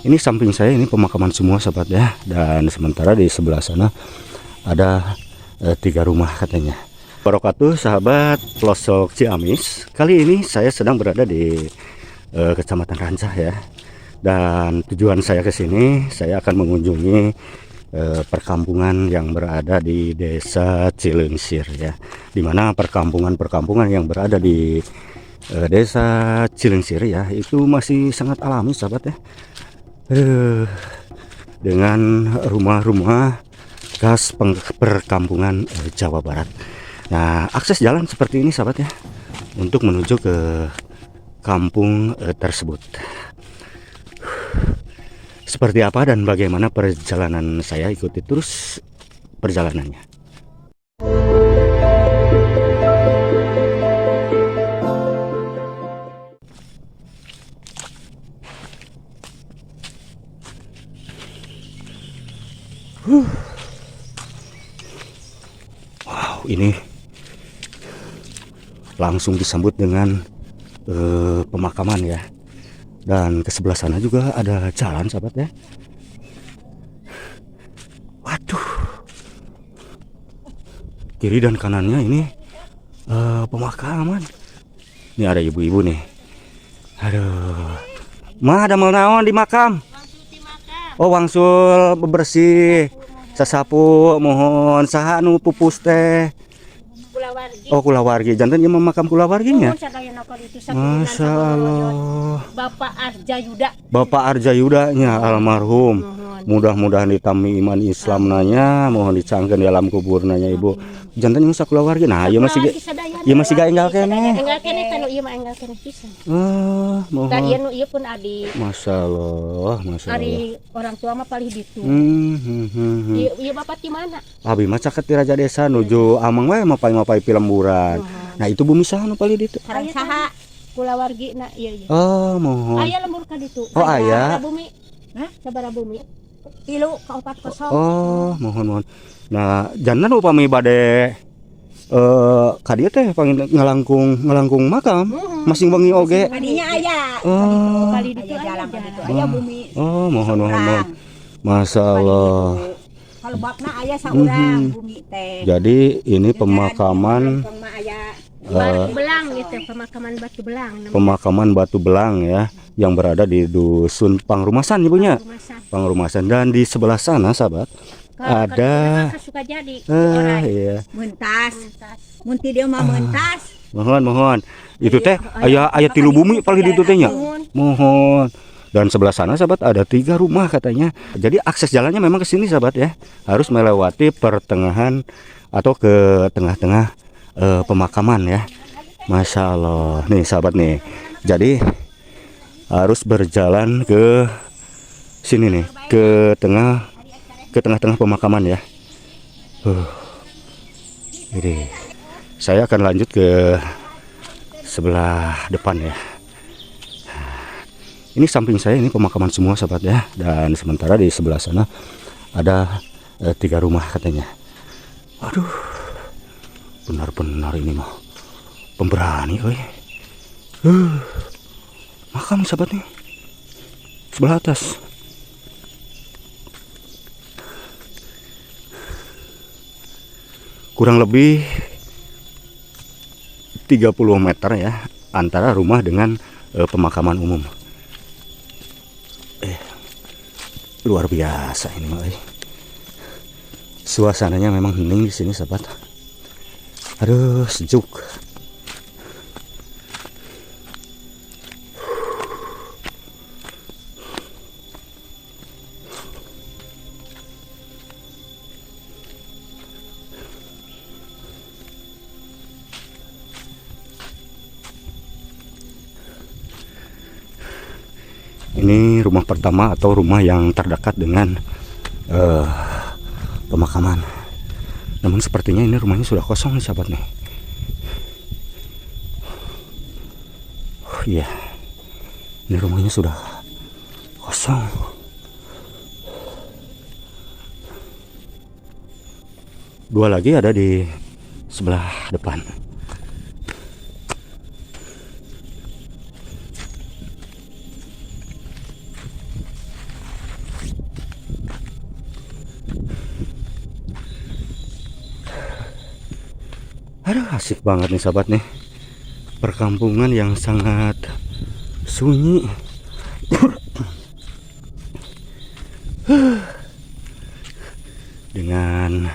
Ini samping saya ini pemakaman semua sahabat ya. Dan sementara di sebelah sana ada 3 rumah katanya. Barokatuh sahabat pelosok Ciamis. Kali ini saya sedang berada di Kecamatan Rancah ya. Dan tujuan saya ke sini, saya akan mengunjungi perkampungan yang berada di Desa Cilengsir ya. Dimana perkampungan yang berada di Desa Cilengsir ya, itu masih sangat alami sahabat ya. Dengan rumah-rumah khas perkampungan Jawa Barat. Nah, akses jalan seperti ini sahabat ya, untuk menuju ke kampung tersebut. Seperti apa dan bagaimana perjalanan saya, ikuti terus perjalanannya. Wow, ini langsung disambut dengan pemakaman ya. Dan ke sebelah sana juga ada jalan sahabat ya. Waduh, kiri dan kanannya ini pemakaman. Ini ada ibu-ibu nih. Aduh, mah ada mau naon di makam? Oh, wangsul bebersih, sasapu, mohon saha nu pupus teh. Oh, kulawargi, jantan ieu makam kulawarginya. Masya Allah. Bapak Arja Yuda. Bapak Arja Yudanya almarhum. Mudah-mudahan ditami iman Islam nanya, mohon dicangkeun di alam kubur nanya ibu. Jantan ieu sakulawargi. Nah, ieu masih gak enggal kene. Enggal kene tanu ieu mah enggal kene pisan. Mohon. Da ieu nu ieu pun adi. Masya Allah, masya Allah. Ari orang tua mah palih ditu. Ieu bapak di mana? Abi mah caket di Raja Desa nuju Amang we mapai-mapai Pilemburan. Nah, itu bumi saha nu palih ditu? Sareng saha? Kulawargi na ieu. Oh, mohon. Aya lembur ka ditu. Oh, aya. Bumi. Hah? Sabaraha bumi? 3 ka 4 kosong. Oh, mohon. Nah, jantan upami bade ka dieu teh panggil ngelangkung makam, masing wengi oge. Kadinya aya. Oh. Kali ditu Jalan aya. itu aya bumi. Oh, mohon. Masya Allah. Kalau bakna aya saurang bumi teh. Jadi ini pemakaman Batu Belang gitu, pemakaman Batu Belang namanya. pemakaman Batu Belang ya, yang berada di dusun Pangrumasan ibunya. Pangrumasan. Dan di sebelah sana sahabat ada Sukajadi. iya. Mentas. Munti dia mah mentas. Mohon. Itu teh aya 3 bumi paling ditu teh nya. Mohon. Dan sebelah sana sahabat ada 3 rumah katanya. Jadi akses jalannya memang ke sini sahabat ya. Harus melewati pertengahan atau ke tengah-tengah pemakaman ya. Masya Allah. Nih sahabat nih. Jadi harus berjalan ke sini nih, ke tengah-tengah pemakaman ya. Jadi saya akan lanjut ke sebelah depan ya. Ini samping saya ini pemakaman semua sahabat ya. Dan sementara di sebelah sana ada 3 rumah katanya. Aduh, benar-benar ini mah pemberani euy. Makam sahabat nih. Sebelah atas. Kurang lebih 30 meter ya antara rumah dengan pemakaman umum. Luar biasa ini mah. Suasananya memang hening di sini sahabat. Aduh, sejuk. Ini rumah pertama atau rumah yang terdekat dengan pemakaman. Namun sepertinya ini rumahnya sudah kosong nih sahabat nih. Iya, ini rumahnya sudah kosong. Dua lagi ada di sebelah depan. Aduh, asik banget nih sahabat nih. Perkampungan yang sangat sunyi. Dengan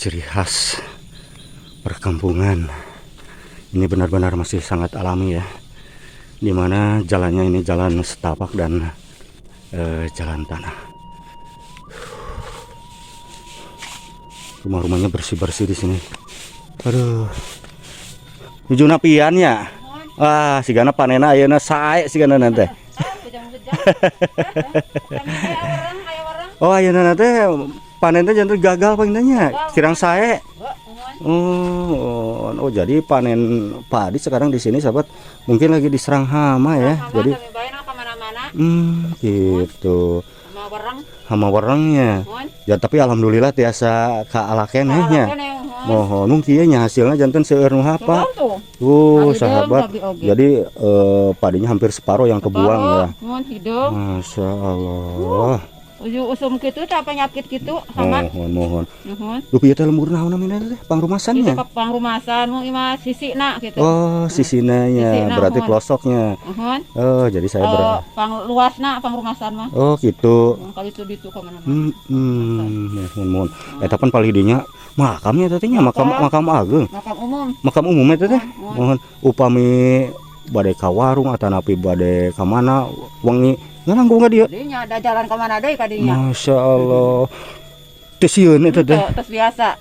ciri khas perkampungan. Ini benar-benar masih sangat alami ya. Dimana jalannya ini jalan setapak dan jalan tanah. Rumah-rumahnya bersih-bersih di sini. Aduh. Hijuna pian ya. Wah, sigana panena ayeuna sae sigana nanti. Oh, ayeuna nanti panen teh jantan gagal panennya. Kirang sae. Oh, jadi panen padi sekarang di sini sahabat mungkin lagi diserang hama ya. Jadi gitu. Hama werengnya. Ya tapi alhamdulillah tiasa kaalakenehnya. Mohon mungkin nya hasilnya jantan seueur nu hapa. Sahabat. Jadi padinya hampir separuh yang kebuang ya. Masya Allah. Usum gitu tak penyakit gitu sama. Mohon. Duh pieu teh lembur naon namina teh? Pangrumasannya. Itu pangrumasan mau imah sisina gitu. Oh, sisinanya berarti pelosoknya. Oh, jadi saya pang luasna pangrumasan mah. Oh, gitu. Kali itu ditu ka mana-mana. Mohon. Eta pan palidinya makamnya teh nya makam ageung. Makam umum eta teh. Mohon upami bade ka warung atanapi bade ka mana wengi nanggung nggak dia? Dinya ada jalan ke mana deui ka dinya. Masya Allah. Tos sieun eta teh.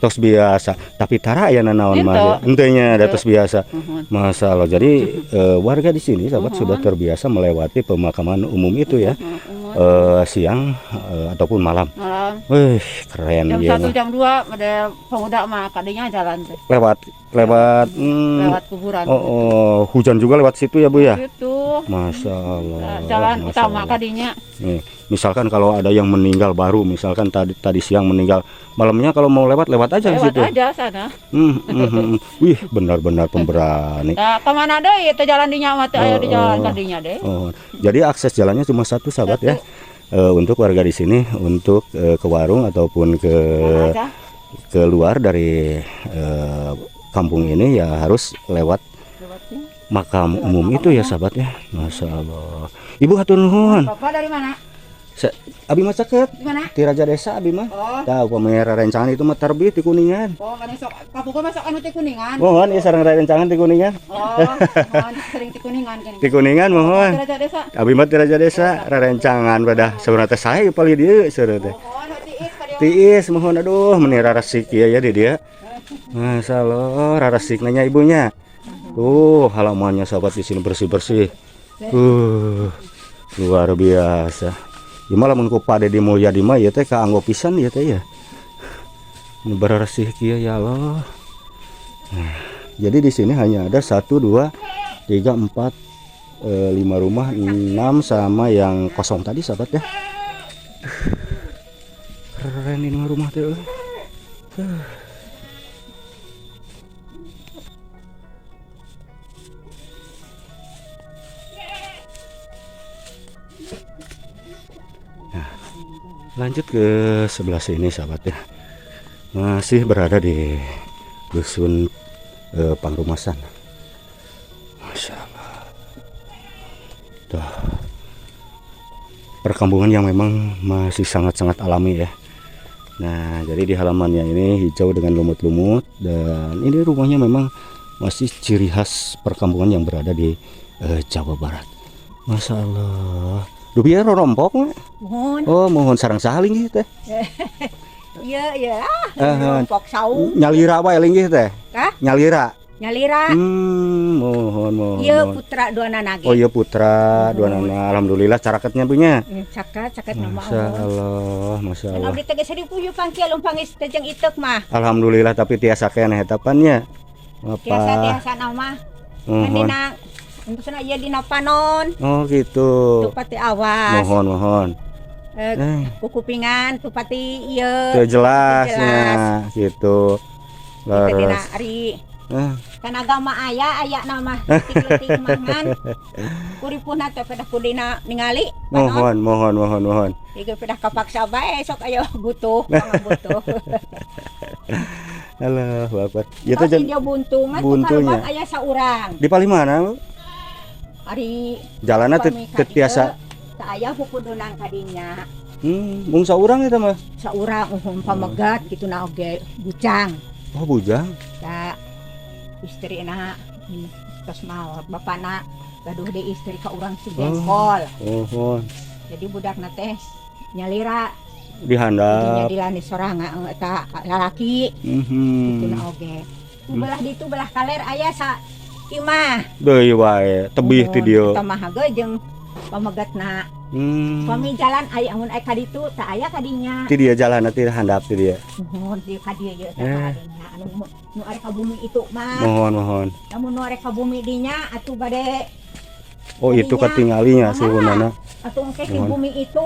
Tos biasa. Tapi tara aya naon mah. Henteu nya da tos biasa. Masya Allah. Jadi warga di sini sahabat sudah terbiasa melewati pemakaman umum itu ya. Siang ataupun malam. Wih, keren jam ya. Jam 1 jam 2 ada pemuda mah kadinya jalan teh. Lewat kuburan. Oh, hujan juga lewat situ ya Bu ya? Situ. Masya Allah. Jalan utama kadinya. Nih, misalkan kalau ada yang meninggal baru, misalkan tadi siang meninggal, malamnya kalau mau lewat aja ke situ. Lewat aja sana. Wih, benar-benar pemberani. Nah, kemana deh itu jalan dinya mah teh aya di jalan kadinya deh. Jadi akses jalannya cuma satu sahabat ya. Untuk warga di sini untuk ke warung ataupun ke luar dari kampung ini ya harus lewat makam umum itu ya sahabat ya. Masya Allah. Ibu hatur nuhun. Bapak dari mana? Abi mah caket. Di mana? Di Raja Desa abi mah. Oh. Tahu pamera rencangan itu mah terbit di Kuningan. Oh, kan sok kapuka masuk anu ti Kuningan. Mohon ya sareng rencangan di Kuningan. Oh, mohon sering ti Kuningan kan. Di Kuningan mohon. Raja Desa. Abi mah di Raja Desa rencangan pada saurna teh sae pali dieu saurna teh. Mohon tiis ka dieu. Tiis mohon aduh menira resik ya di dia. Masya Allah, rarasiknya ibunya. Halamannya sahabat di sini bersih-bersih. Luar biasa. Gimana mun ku pade di Mulyadi mah ya teh kaanggo pisan ya teh ya. Nu bersih kieu ya Allah. Jadi di sini hanya ada 1 2 3 4 5 rumah, 6 sama yang kosong tadi sahabat ya. Keren ini rumah teh. Lanjut ke sebelah sini sahabat ya. Masih berada di dusun Pangrumasan. Masya Allah. Tuh. Perkampungan yang memang masih sangat-sangat alami ya. Nah, jadi di halamannya ini hijau dengan lumut-lumut dan ini rumahnya memang masih ciri khas perkampungan yang berada di Jawa Barat. Masya Allah. Duh biar rompok mah. Mohon. Oh, mohon sareng saling gitu teh. Iya. Rompok sau. Nyalira wae linggih teh. Kah? Nyalira. Mohon. Iya putra dua nage. Oh iya putra dua nana. Alhamdulillah caraketnya punya. Caket nama Masya Allah, Masya Allah. Abdi teh sari puyu pangkial umpangis tejeng itek mah. Alhamdulillah tapi tiasa keneh hetapannya. Tiasa nama. Dina untuk sana iya dina panon. Oh gitu. Tupati awas. Mohon. Kukupingan tupati iya. Teu jelasnya gitu. Kita dina ari. Kan agama aya nama letik mangan. Kuripuna teh pada kudina ningali. Mohon. Tiga pindah kapaksa bae sok ayo butuh, butuh. Alah, bapak. Ya Tapi teh dia buntung, buntunya. tukang aya saurang. di Palimana? Ari Jalanna teu tiasa. tak aya hukudunang kadinya. Mung saurang eta mah. Saurang pamegat kitu na oge bucang. Oh, bujang. Da istrina tos maot bapana gaduh di istri ka urang si jengkol. Oh. Jadi budakna teh nyalira Dihandap. dilani sorangan eta lalaki. Kitu na oge. Belah ditu belah kaler aya sa imah. Deui wae, tebih ti dieu. Eta mah jeung pamegatna. Suami jalan aya amun aya ka ditu teu aya kadinya. Ti dia jalan ti handap ti dia. Mohon di ka dieu ye eta kadinya. Anu nu are ka bumi itu mah. Mohon. Namun nu are ka bumi dinya atuh bade. Oh, itu ketinggalinya suhunana. Atuh engke di bumi itu.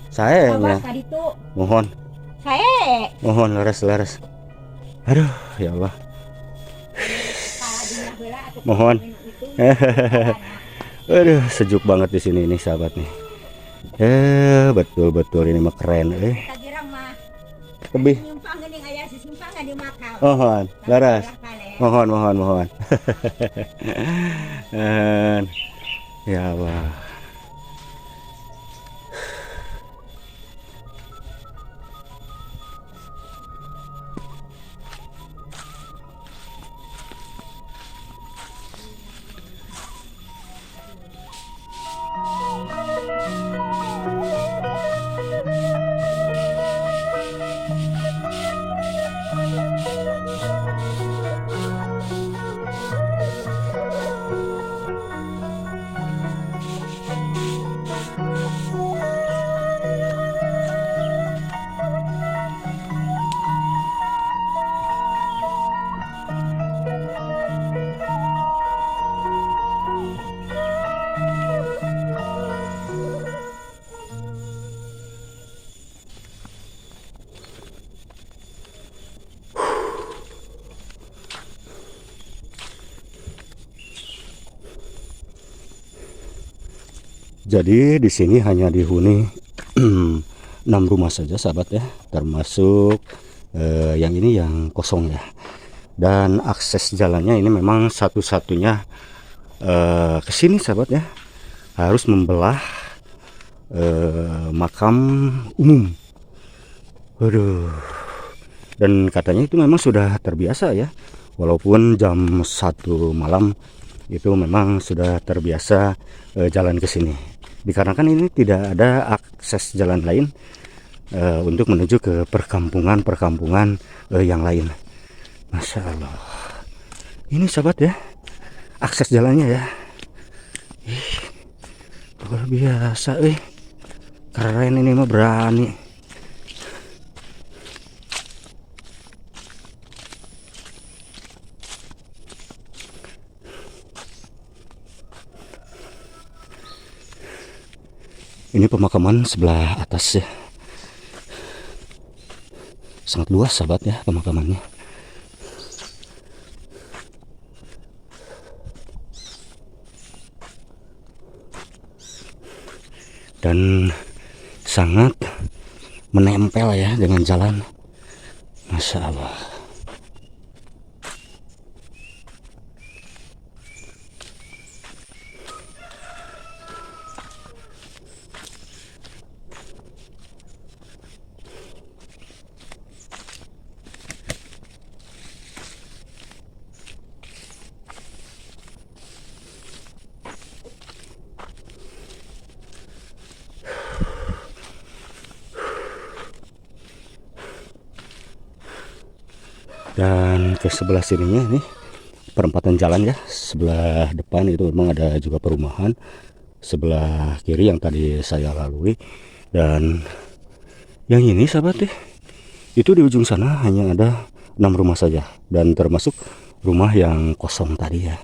Sae nya. Awas ka ditu. Mohon. Sae. Mohon leres. Aduh, ya Allah. Kadinya heula atuh. Mohon. Itu. Aduh, sejuk banget di sini nih sahabat nih. Betul ini mah keren Kagirang mah. Lebih. Nyumpang geuning aya simpang di makam. Mohon, laras. Mohon. Ya Allah. Jadi di sini hanya dihuni 6 rumah saja sahabat ya, termasuk yang ini yang kosong ya. Dan akses jalannya ini memang satu-satunya ke sini sahabat ya, harus membelah makam umum. Waduh. Dan katanya itu memang sudah terbiasa ya, walaupun jam 1 malam itu memang sudah terbiasa jalan ke sini. Dikarenakan ini tidak ada akses jalan lain untuk menuju ke perkampungan yang lain. Masya Allah. Ini sahabat ya, akses jalannya ya. Luar biasa, keren ini mah, berani. Ini pemakaman sebelah atas ya, sangat luas sahabat ya pemakamannya. Dan sangat menempel ya dengan jalan. Masya Allah. Dan ke sebelah sininya ini perempatan jalan ya, sebelah depan itu memang ada juga perumahan, sebelah kiri yang tadi saya lalui. Dan yang ini sahabat itu di ujung sana hanya ada 6 rumah saja, dan termasuk rumah yang kosong tadi ya.